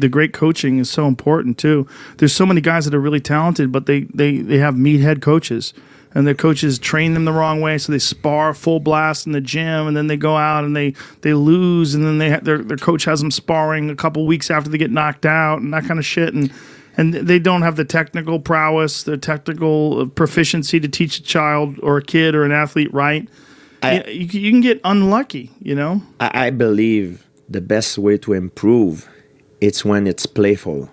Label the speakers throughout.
Speaker 1: the great coaching is so important too. There's so many guys that are really talented, but they have meathead coaches, and their coaches train them the wrong way, so they spar full blast in the gym, and then they go out and they lose, and then their coach has them sparring a couple weeks after they get knocked out and that kind of shit, and they don't have the technical prowess, the technical proficiency to teach a child or a kid or an athlete right. You can get unlucky, you know?
Speaker 2: I believe the best way to improve, it's when it's playful.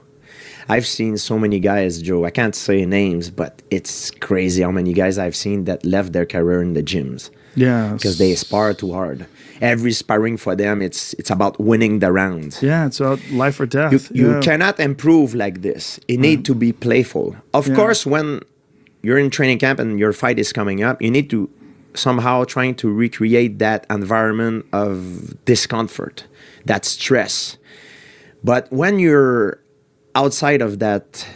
Speaker 2: I've seen so many guys, Joe, I can't say names, but it's crazy how many guys I've seen that left their career in the gyms.
Speaker 1: Yeah.
Speaker 2: Because they spar too hard. Every sparring for them, it's about winning the round.
Speaker 1: Yeah, it's about life or death.
Speaker 2: You cannot improve like this. You need to be playful. Of course, when you're in training camp and your fight is coming up, you need to somehow trying to recreate that environment of discomfort, that stress. But when you're outside of that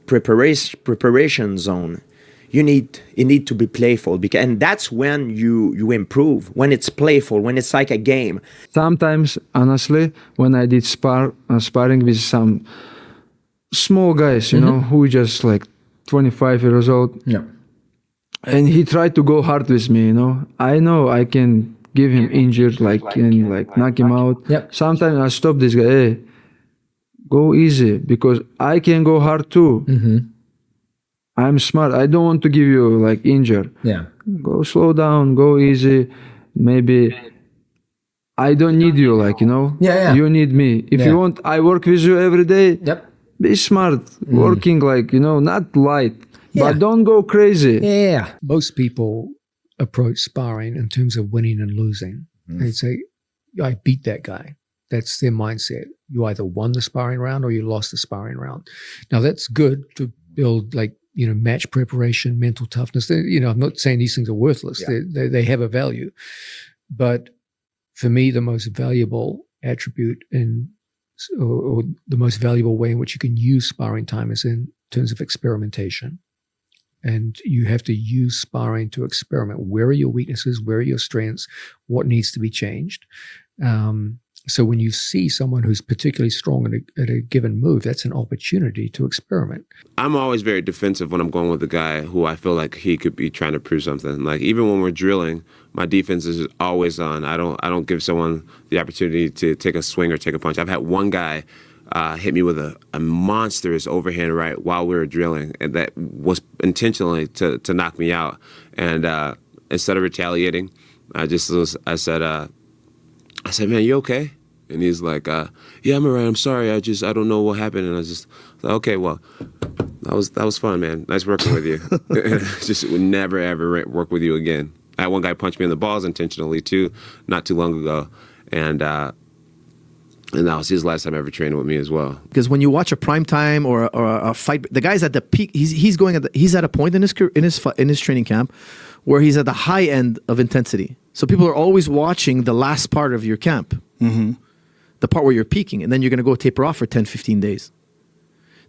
Speaker 2: preparation zone, you need to be playful, and that's when you improve, when it's playful, when it's like a game.
Speaker 3: Sometimes, honestly, when I did sparring with some small guys, you know, who just like 25 years old, and he tried to go hard with me, you know I can give him injured, and knock him out. Sometimes I stop this guy, hey, go easy, because I can go hard too. I'm smart. I don't want to give you like injured. Go slow down, go easy. Maybe I don't need you, you need me. If you want, I work with you every day. Be smart, working not light, but don't go crazy.
Speaker 4: Most people approach sparring in terms of winning and losing. They say, I beat that guy. That's their mindset. You either won the sparring round or you lost the sparring round. Now that's good to build match preparation, mental toughness. I'm not saying these things are worthless. They have a value. But for me, the most valuable attribute or the most valuable way in which you can use sparring time is in terms of experimentation. And you have to use sparring to experiment. Where are your weaknesses? Where are your strengths? What needs to be changed? So when you see someone who's particularly strong at a given move, that's an opportunity to experiment.
Speaker 5: I'm always very defensive when I'm going with a guy who I feel like he could be trying to prove something. Like even when we're drilling, my defense is always on. I don't give someone the opportunity to take a swing or take a punch. I've had one guy hit me with a monstrous overhand right while we were drilling, and that was intentionally to knock me out. And instead of retaliating, I said, man, you okay? And he's like, yeah, I'm all right. I'm sorry. I don't know what happened. And I was just like, okay, well, that was fun, man. Nice working with you. Just would never, ever work with you again. I had one guy punch me in the balls intentionally, too, not too long ago. And that was his last time ever training with me as well.
Speaker 6: Because when you watch a prime time or a fight, the guy's at the peak. He's at a point in his training camp where he's at the high end of intensity. So people are always watching the last part of your camp, the part where you're peaking, and then you're going to go taper off for 10, 15 days.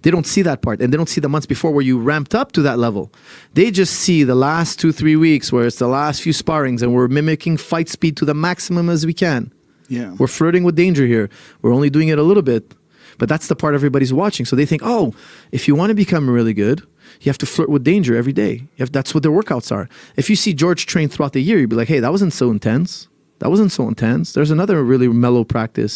Speaker 6: They don't see that part, and they don't see the months before where you ramped up to that level. They just see the last 2-3 weeks where it's the last few sparrings, and we're mimicking fight speed to the maximum as we can.
Speaker 1: Yeah,
Speaker 6: we're flirting with danger here. We're only doing it a little bit, but that's the part everybody's watching. So they think, oh, if you want to become really good, you have to flirt with danger every day. That's what their workouts are. If you see George train throughout the year, you'd be like, hey, that wasn't so intense. That wasn't so intense. There's another really mellow practice.